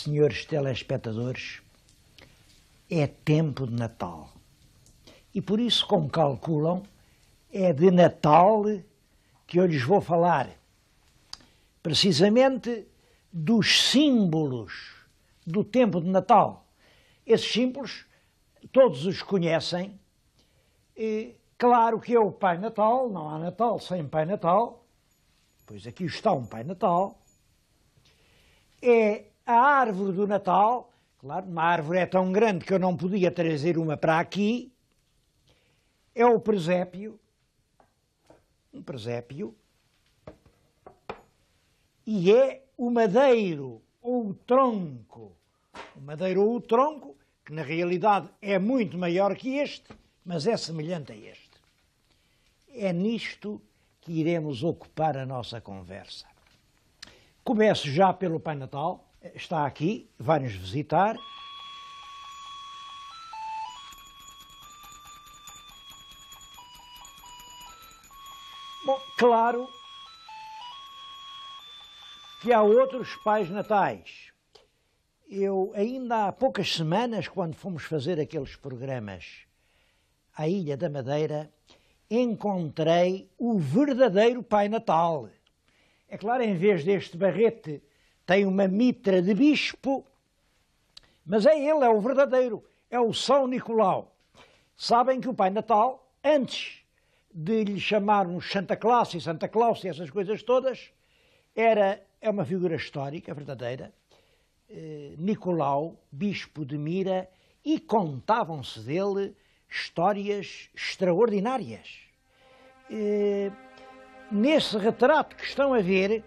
senhores telespectadores, é tempo de Natal. E por isso, como calculam, é de Natal que eu lhes vou falar. Precisamente dos símbolos do tempo de Natal. Esses símbolos, todos os conhecem. E, claro que é o Pai Natal, não há Natal sem Pai Natal. Pois aqui está um Pai Natal. É a árvore do Natal. Claro, uma árvore é tão grande que eu não podia trazer uma para aqui. É o presépio. Um presépio. E é o madeiro ou o tronco. O madeiro ou o tronco, que na realidade é muito maior que este, mas é semelhante a este. É nisto que iremos ocupar a nossa conversa. Começo já pelo Pai Natal. Está aqui, vai-nos visitar. Bom, claro que há outros Pais Natais. Eu, ainda há poucas semanas, quando fomos fazer aqueles programas à Ilha da Madeira, encontrei o verdadeiro Pai Natal. É claro, em vez deste barrete, tem uma mitra de bispo, mas é ele, é o verdadeiro, é o São Nicolau. Sabem que o Pai Natal, antes de lhe chamarmos Santa Claus e essas coisas todas, é uma figura histórica, verdadeira, Nicolau, bispo de Mira, e contavam-se dele histórias extraordinárias. Nesse retrato que estão a ver,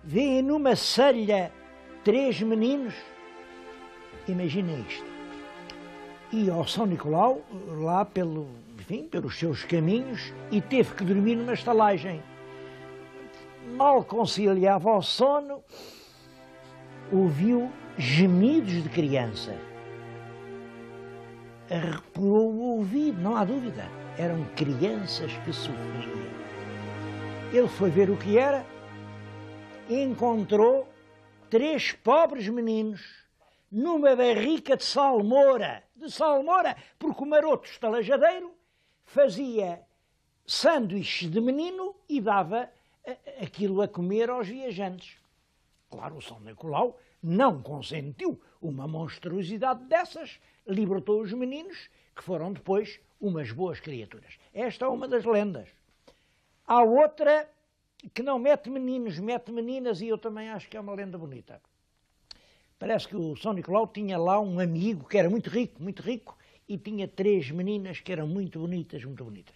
vêem numa celha 3 meninos. Imaginem isto. E ao São Nicolau, lá pelos seus caminhos, e teve que dormir numa estalagem. Mal conciliava o sono, ouviu gemidos de criança. Arrepiou o ouvido, não há dúvida. Eram crianças que sofriam. Ele foi ver o que era e encontrou 3 pobres meninos numa barrica de salmoura. De salmoura, porque o maroto estalajadeiro fazia sanduíches de menino e dava aquilo a comer aos viajantes. Claro, o São Nicolau não consentiu uma monstruosidade dessas, libertou os meninos, que foram depois umas boas criaturas. Esta é uma das lendas. Há outra que não mete meninos, mete meninas, e eu também acho que é uma lenda bonita. Parece que o São Nicolau tinha lá um amigo que era muito rico, e tinha 3 meninas que eram muito bonitas, muito bonitas.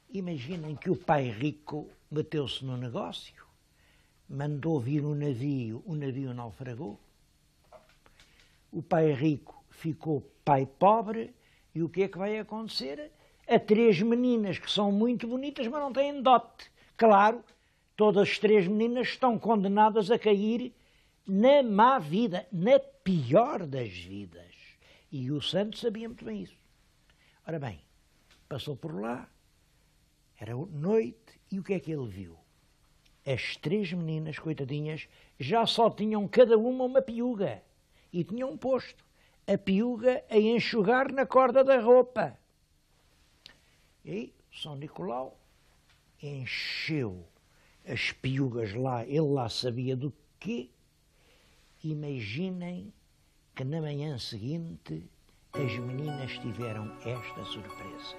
Imaginem que o pai rico meteu-se no negócio, mandou vir um navio, o navio naufragou. O pai rico ficou pai pobre, e o que é que vai acontecer? A 3 meninas que são muito bonitas, mas não têm dote. Claro, todas as 3 meninas estão condenadas a cair na má vida, na pior das vidas. E o santo sabia muito bem isso. Ora bem, passou por lá, era noite, e o que é que ele viu? As 3 meninas, coitadinhas, já só tinham cada uma piuga. E tinham posto a piuga a enxugar na corda da roupa. E São Nicolau encheu as piugas lá, ele lá sabia do quê. Imaginem que na manhã seguinte as meninas tiveram esta surpresa.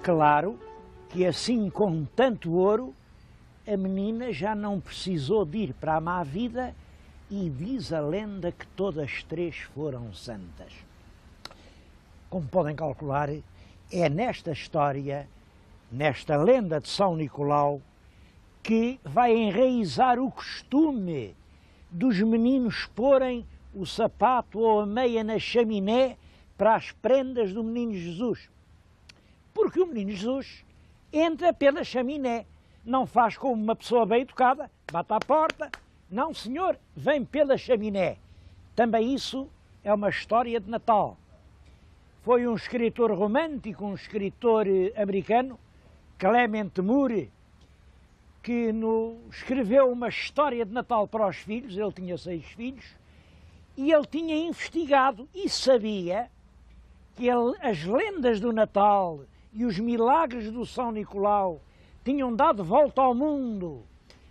Claro que assim, com tanto ouro, a menina já não precisou de ir para a má vida, e diz a lenda que todas as 3 foram santas. Como podem calcular, é nesta história, nesta lenda de São Nicolau, que vai enraizar o costume dos meninos porem o sapato ou a meia na chaminé para as prendas do menino Jesus. Porque o menino Jesus entra pela chaminé, não faz como uma pessoa bem educada, bate à porta, Não, senhor, vem pela chaminé. Também isso é uma história de Natal. Foi um escritor romântico, um escritor americano, Clement Moore, que escreveu uma história de Natal para os filhos. Ele tinha 6 filhos, e ele tinha investigado e sabia que as lendas do Natal e os milagres do São Nicolau tinham dado volta ao mundo,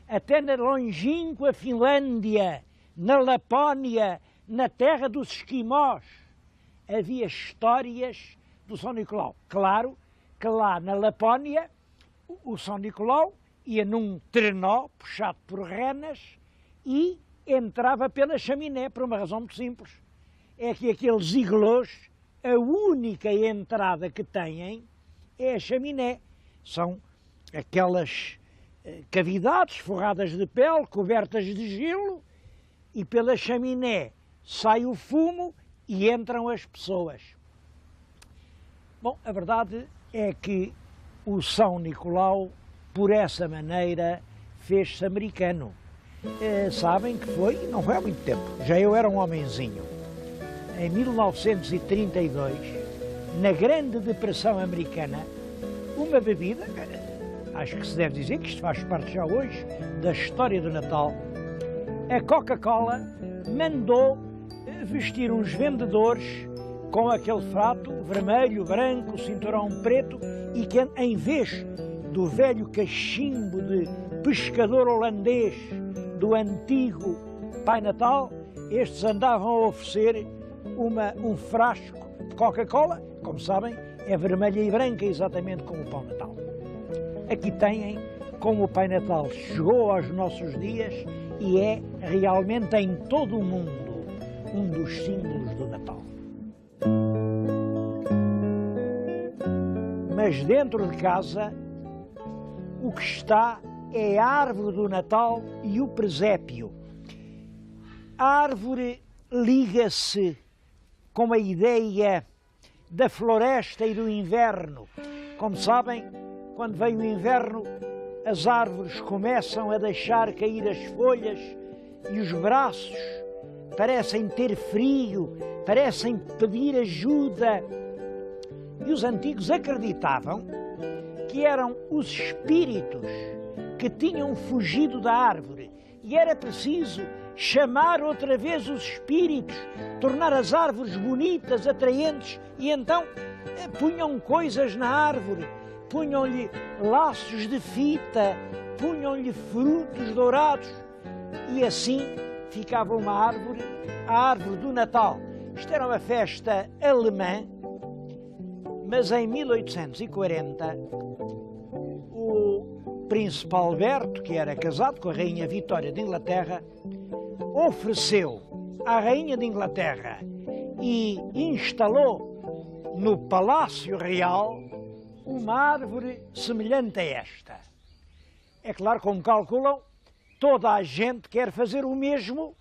até na longínqua Finlândia, na Lapónia, na terra dos esquimós. Havia histórias do São Nicolau. Claro que lá na Lapónia o São Nicolau ia num trenó puxado por renas e entrava pela chaminé por uma razão muito simples. É que aqueles iglôs, a única entrada que têm é a chaminé. São aquelas cavidades forradas de pele, cobertas de gelo, e pela chaminé sai o fumo e entram as pessoas. Bom, a verdade é que o São Nicolau, por essa maneira, fez-se americano. Sabem que não foi há muito tempo, já eu era um homenzinho. Em 1932, na Grande Depressão Americana, uma bebida, acho que se deve dizer que isto faz parte já hoje da história do Natal, a Coca-Cola mandou vestir uns vendedores com aquele fato vermelho, branco, cinturão preto, e que em vez do velho cachimbo de pescador holandês do antigo Pai Natal, estes andavam a oferecer um frasco de Coca-Cola, como sabem, é vermelha e branca, exatamente como o Pão Natal. Aqui têm como o Pai Natal chegou aos nossos dias e é realmente em todo o mundo um dos símbolos do Natal. Mas dentro de casa, o que está é a árvore do Natal e o presépio. A árvore liga-se com a ideia da floresta e do inverno. Como sabem, quando vem o inverno, as árvores começam a deixar cair as folhas e os braços parecem ter frio, parecem pedir ajuda. E os antigos acreditavam que eram os espíritos que tinham fugido da árvore e era preciso chamar outra vez os espíritos, tornar as árvores bonitas, atraentes, e então punham coisas na árvore, punham-lhe laços de fita, punham-lhe frutos dourados, e assim ficava uma árvore, a árvore do Natal. Isto era uma festa alemã, mas em 1840, o príncipe Alberto, que era casado com a rainha Vitória de Inglaterra, ofereceu à rainha de Inglaterra e instalou no Palácio Real uma árvore semelhante a esta. É claro, como calculam, toda a gente quer fazer o mesmo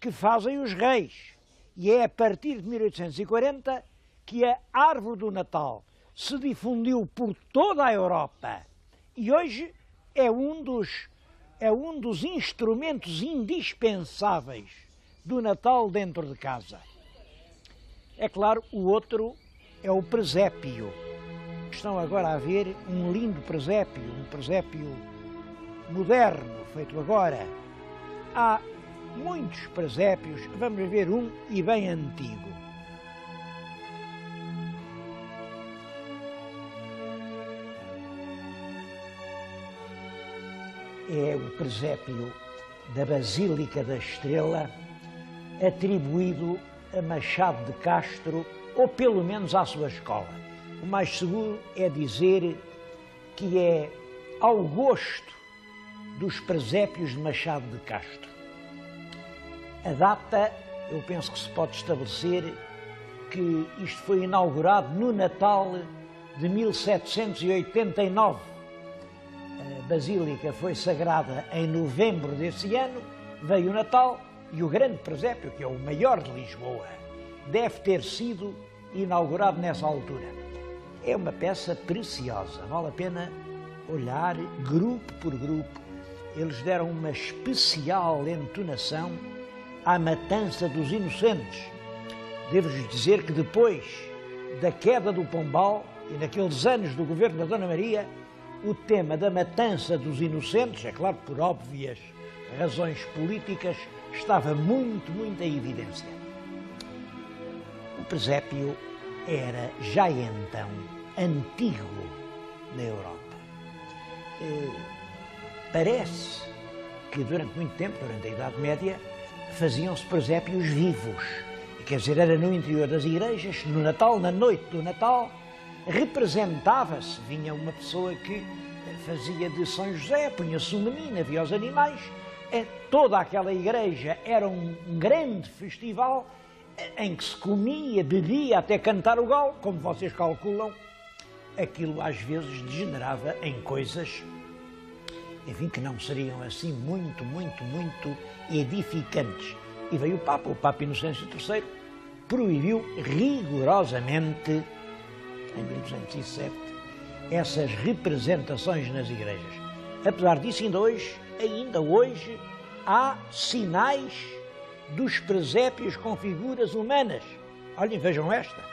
que fazem os reis. E é a partir de 1840 que a árvore do Natal se difundiu por toda a Europa e hoje é um dos instrumentos indispensáveis do Natal dentro de casa. É claro, o outro é o presépio. Estão agora a ver um lindo presépio, um presépio moderno, feito agora. Há muitos presépios, vamos ver um e bem antigo. É o presépio da Basílica da Estrela, atribuído a Machado de Castro, ou pelo menos à sua escola. O mais seguro é dizer que é ao gosto dos presépios de Machado de Castro. A data, eu penso que se pode estabelecer que isto foi inaugurado no Natal de 1789. A Basílica foi sagrada em novembro desse ano, veio o Natal e o grande presépio, que é o maior de Lisboa, deve ter sido inaugurado nessa altura. É uma peça preciosa, vale a pena olhar grupo por grupo. eles deram uma especial entonação à matança dos inocentes. Devo-vos dizer que depois da queda do Pombal e naqueles anos do governo da Dona Maria, o tema da matança dos inocentes, é claro, por óbvias razões políticas, estava muito em evidência. O presépio era já então antigo na Europa. Parece que durante muito tempo, durante a Idade Média, faziam-se presépios vivos. Quer dizer, era no interior das igrejas, no Natal, na noite do Natal, representava-se, vinha uma pessoa que fazia de São José, punha-se um menino, havia os animais, toda aquela igreja era um grande festival em que se comia, bebia, até cantar o galo, como vocês calculam. Aquilo às vezes degenerava em coisas, enfim, que não seriam assim muito edificantes. E veio o Papa Inocêncio III, proibiu rigorosamente, em 1207, essas representações nas igrejas. Apesar disso, ainda hoje há sinais dos presépios com figuras humanas. Olhem, vejam esta.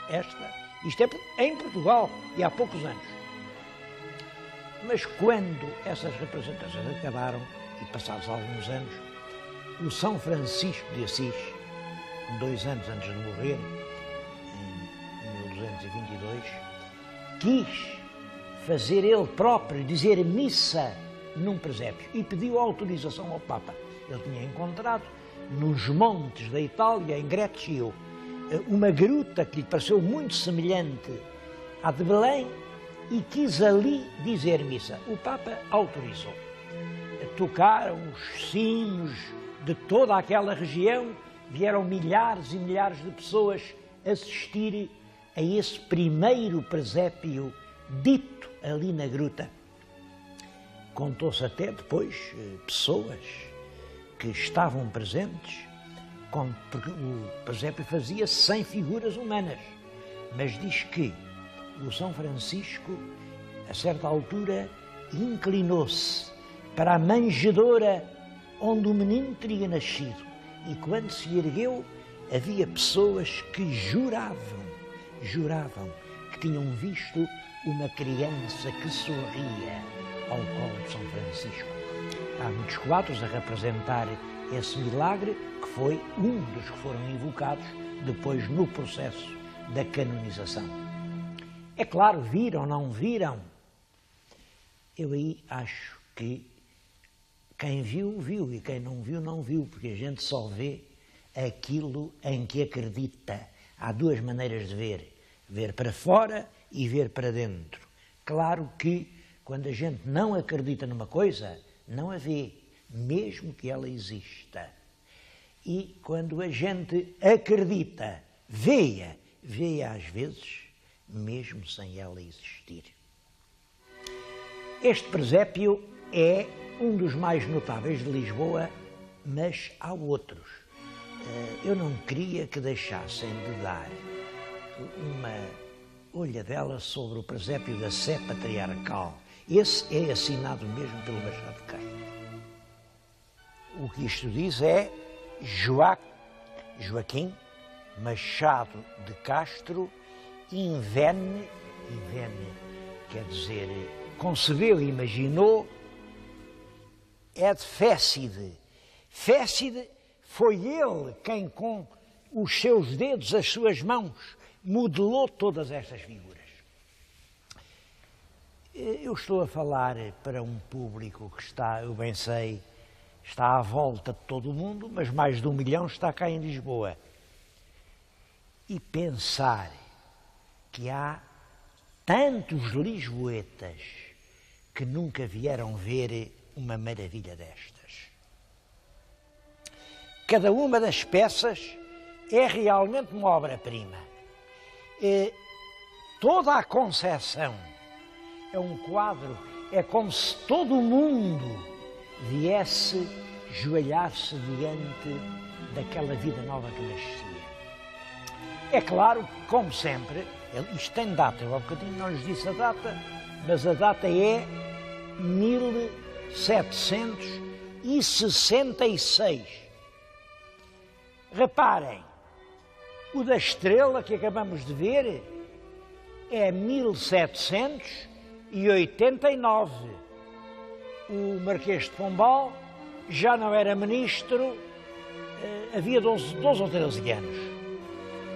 Isto é em Portugal e há poucos anos. Mas quando essas representações acabaram, e passados alguns anos, o São Francisco de Assis, 2 anos antes de morrer, em 1222, quis fazer ele próprio, dizer missa num presépio, e pediu autorização ao Papa. Ele tinha encontrado nos montes da Itália, em Greccio, uma gruta que lhe pareceu muito semelhante à de Belém e quis ali dizer missa. O Papa autorizou. Tocaram os sinos de toda aquela região, vieram milhares e milhares de pessoas assistir a esse primeiro presépio dito ali na gruta. Contou-se até depois pessoas que estavam presentes, porque o presépio fazia sem figuras humanas, mas diz que o São Francisco, a certa altura, inclinou-se para a manjedoura onde o menino teria nascido, e quando se ergueu, havia pessoas que juravam que tinham visto uma criança que sorria ao colo de São Francisco. Há muitos quadros a representar esse milagre, que foi um dos que foram invocados depois no processo da canonização. É claro, viram, não viram? Eu aí acho que quem viu, viu, e quem não viu, não viu, porque a gente só vê aquilo em que acredita. Há 2 maneiras de ver: ver para fora e ver para dentro. Claro que quando a gente não acredita numa coisa, não a vê, mesmo que ela exista. E quando a gente acredita, vê-a às vezes, mesmo sem ela existir. Este presépio é um dos mais notáveis de Lisboa, mas há outros. Eu não queria que deixassem de dar uma olhadela sobre o presépio da Sé Patriarcal. Esse é assinado mesmo pelo Machado de Castro. O que isto diz é Joaquim Machado de Castro invenne, quer dizer, concebeu e imaginou, et fecide. Fecide foi ele quem, com os seus dedos, as suas mãos, modelou todas estas figuras. Eu estou a falar para um público que está, eu bem sei, está à volta de todo o mundo, mas mais de 1 milhão está cá em Lisboa. E pensar que há tantos lisboetas que nunca vieram ver uma maravilha destas. Cada uma das peças é realmente uma obra-prima. Toda a concepção é um quadro, é como se todo o mundo viesse joelhar-se diante daquela vida nova que nascia. É claro que, como sempre, isto tem data, eu há bocadinho não lhes disse a data, mas a data é 1700 1766. Reparem, o da estrela que acabamos de ver é 1789. O Marquês de Pombal já não era ministro, havia 12 ou 13 anos.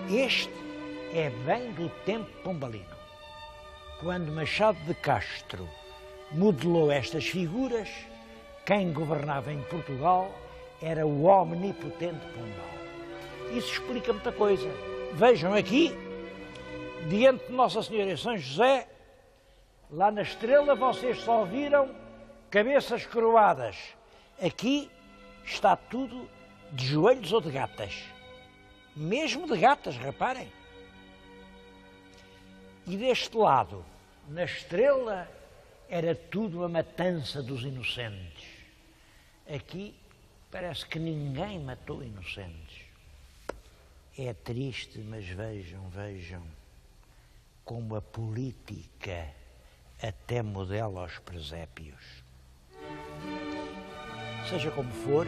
Este é bem do tempo pombalino, quando Machado de Castro modelou estas figuras. Quem governava em Portugal era o omnipotente Pombal. Isso explica muita coisa. Vejam aqui, diante de Nossa Senhora e São José, lá na estrela vocês só viram cabeças coroadas. Aqui está tudo de joelhos ou de gatas. Mesmo de gatas, reparem. E deste lado, na estrela, era tudo a matança dos inocentes. Aqui parece que ninguém matou inocentes. É triste, mas vejam como a política até modela os presépios. Seja como for,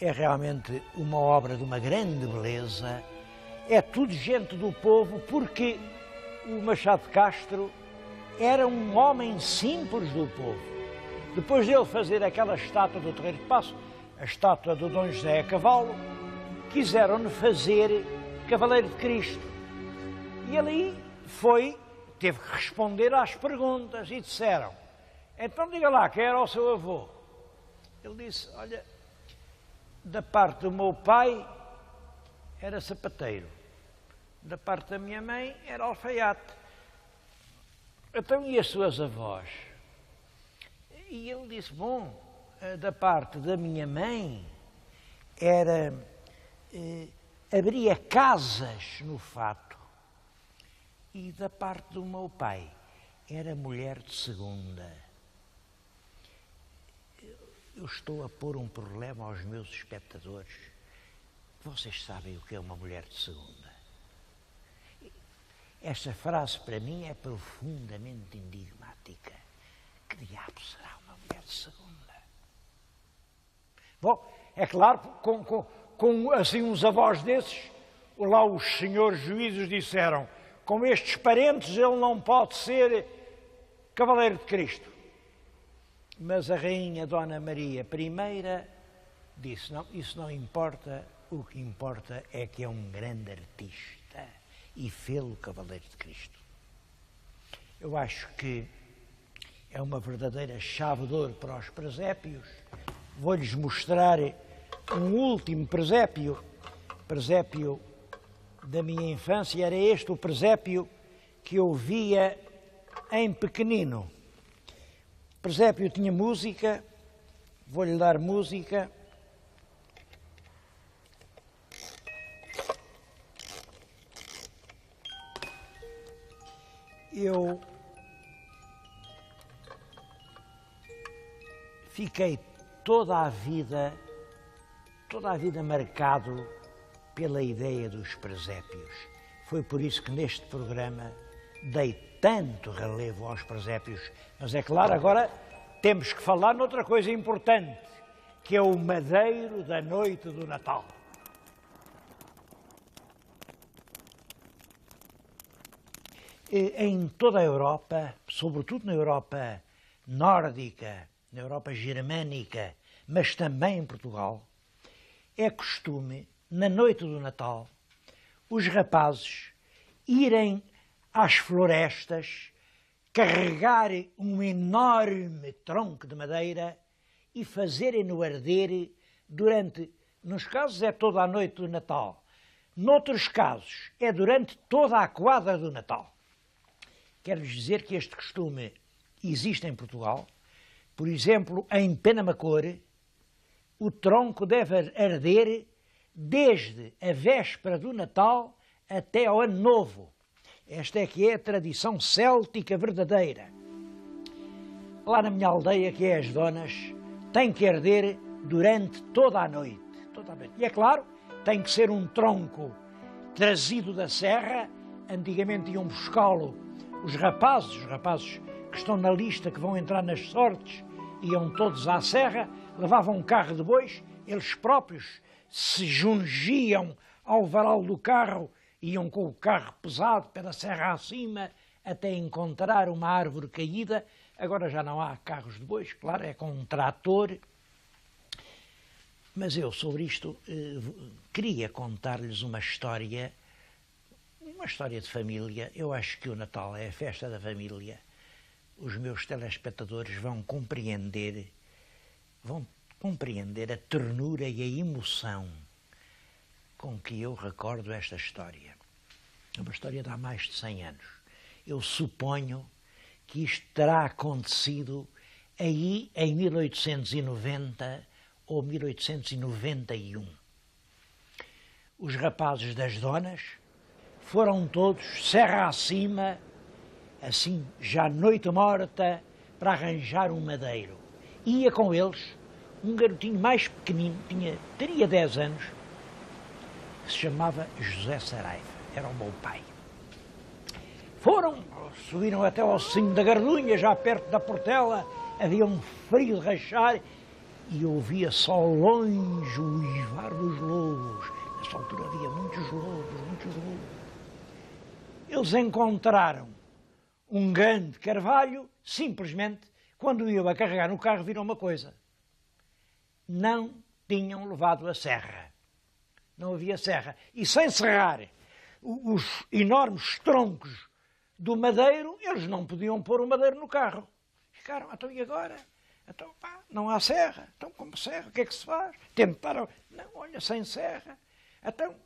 é realmente uma obra de uma grande beleza. É tudo gente do povo, porque o Machado de Castro era um homem simples do povo. Depois dele fazer aquela estátua do Terreiro de Paço, a estátua do Dom José a cavalo, quiseram-lhe fazer Cavaleiro de Cristo. E ele aí teve que responder às perguntas e disseram: então diga lá, quem era o seu avô? Ele disse: olha, da parte do meu pai era sapateiro, da parte da minha mãe era alfaiate. Então, e as suas avós? E ele disse: bom, da parte da minha mãe era abria casas no Fato, e da parte do meu pai era mulher de segunda. Eu estou a pôr um problema aos meus espectadores. Vocês sabem o que é uma mulher de segunda? Esta frase, para mim, é profundamente enigmática. Que diabo será uma mulher de segunda? Bom, é claro, com assim uns avós desses, lá os senhores juízes disseram: com estes parentes ele não pode ser Cavaleiro de Cristo. Mas a rainha Dona Maria I disse: não, isso não importa, o que importa é que é um grande artista. E fê-lo Cavaleiro de Cristo. Eu acho que é uma verdadeira chave de ouro para os presépios. Vou-lhes mostrar um último presépio da minha infância. Era este o presépio que eu via em pequenino. O presépio tinha música, vou-lhe dar música. Eu fiquei toda a vida marcado pela ideia dos presépios. Foi por isso que neste programa dei tanto relevo aos presépios. Mas é claro, agora temos que falar noutra coisa importante, que é o madeiro da noite do Natal. Em toda a Europa, sobretudo na Europa nórdica, na Europa germânica, mas também em Portugal, é costume, na noite do Natal, os rapazes irem às florestas, carregarem um enorme tronco de madeira e fazerem-no arder durante, nos casos é toda a noite do Natal, noutros casos é durante toda a quadra do Natal. Quero-lhes dizer que este costume existe em Portugal. Por exemplo, em Penamacor, o tronco deve arder desde a véspera do Natal até ao Ano Novo. Esta é que é a tradição céltica verdadeira. Lá na minha aldeia, que é as Donas, tem que arder durante toda a noite. E é claro, tem que ser um tronco trazido da serra. Antigamente iam buscá-lo os rapazes que estão na lista, que vão entrar nas sortes, iam todos à serra, levavam um carro de bois, eles próprios se jungiam ao varal do carro, iam com o carro pesado pela serra acima até encontrar uma árvore caída. Agora já não há carros de bois, claro, é com um trator. Mas eu, sobre isto, queria contar-lhes uma história de família. Eu acho que o Natal é a festa da família. Os meus telespectadores vão compreender a ternura e a emoção com que eu recordo esta história. É uma história de há mais de 100 anos. Eu suponho que isto terá acontecido aí em 1890 ou 1891. Os rapazes das donas foram todos serra acima, assim já noite morta, para arranjar um madeiro. Ia com eles um garotinho mais pequenino, teria 10 anos, que se chamava José Saraiva, era o meu pai. Subiram até ao cimo da Gardunha, já perto da Portela, havia um frio de rachar e ouvia-se ao longe o uivar dos lobos. Nessa altura havia muitos lobos. Eles encontraram um grande carvalho, simplesmente, quando iam a carregar no carro, viram uma coisa. Não tinham levado a serra. Não havia serra. E sem serrar os enormes troncos do madeiro, eles não podiam pôr o madeiro no carro. Ficaram, então e agora? Então, pá, não há serra. Então, como serra, o que é que se faz? Tentaram, não, olha, sem serra. Então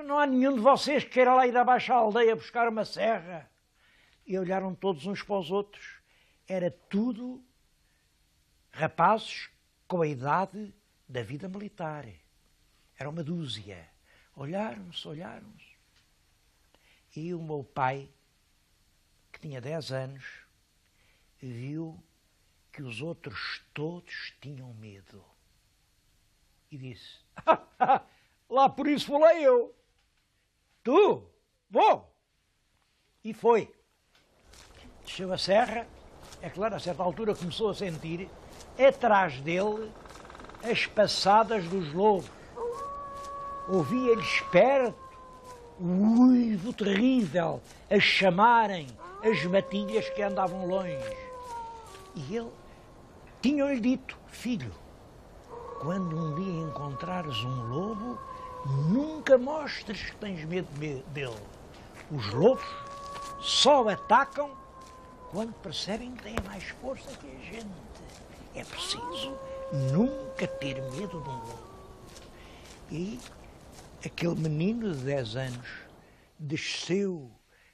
não há nenhum de vocês que queira lá ir abaixo à aldeia buscar uma serra. E olharam todos uns para os outros. Era tudo rapazes com a idade da vida militar. Era uma dúzia. Olharam-se. E o meu pai, que tinha 10 anos, viu que os outros todos tinham medo. E disse, lá por isso falei eu. Tu? Vou! E foi. Desceu a serra, é claro, a certa altura começou a sentir, atrás dele, as passadas dos lobos. Ouvia-lhes perto o uivo terrível, a chamarem as matilhas que andavam longe. E ele tinha-lhe dito, filho, quando um dia encontrares um lobo, nunca mostres que tens medo dele. Os lobos só atacam quando percebem que têm mais força que a gente. É preciso nunca ter medo de um lobo. E aquele menino de 10 anos desceu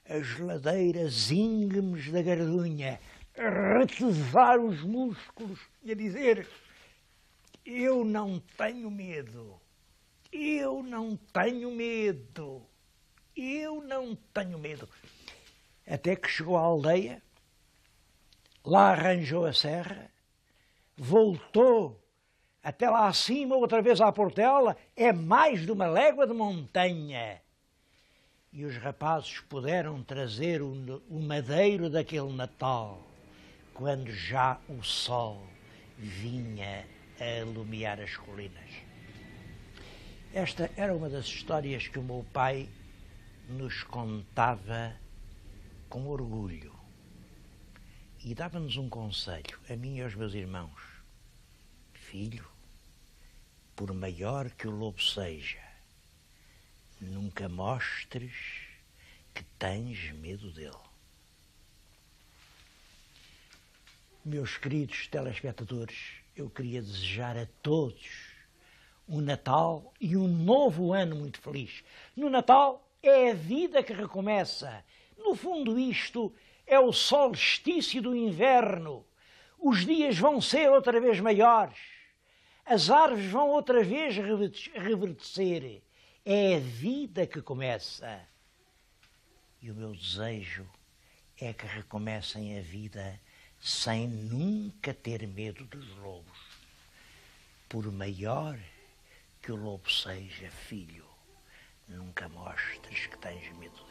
as ladeiras íngremes da Gardunha, a retesar os músculos e a dizer, eu não tenho medo. Eu não tenho medo. Eu não tenho medo. Até que chegou à aldeia, lá arranjou a serra, voltou até lá acima, outra vez à Portela, é mais de uma légua de montanha. E os rapazes puderam trazer o madeiro daquele Natal, quando já o sol vinha a iluminar as colinas. Esta era uma das histórias que o meu pai nos contava com orgulho e dava-nos um conselho, a mim e aos meus irmãos. Filho, por maior que o lobo seja, nunca mostres que tens medo dele. Meus queridos telespectadores, eu queria desejar a todos um Natal e um novo ano muito feliz. No Natal é a vida que recomeça. No fundo, isto é o solstício do inverno. Os dias vão ser outra vez maiores. As árvores vão outra vez reverdecer. É a vida que começa. E o meu desejo é que recomecem a vida sem nunca ter medo dos lobos. Por maior que o lobo seja, filho, nunca mostres que tens medo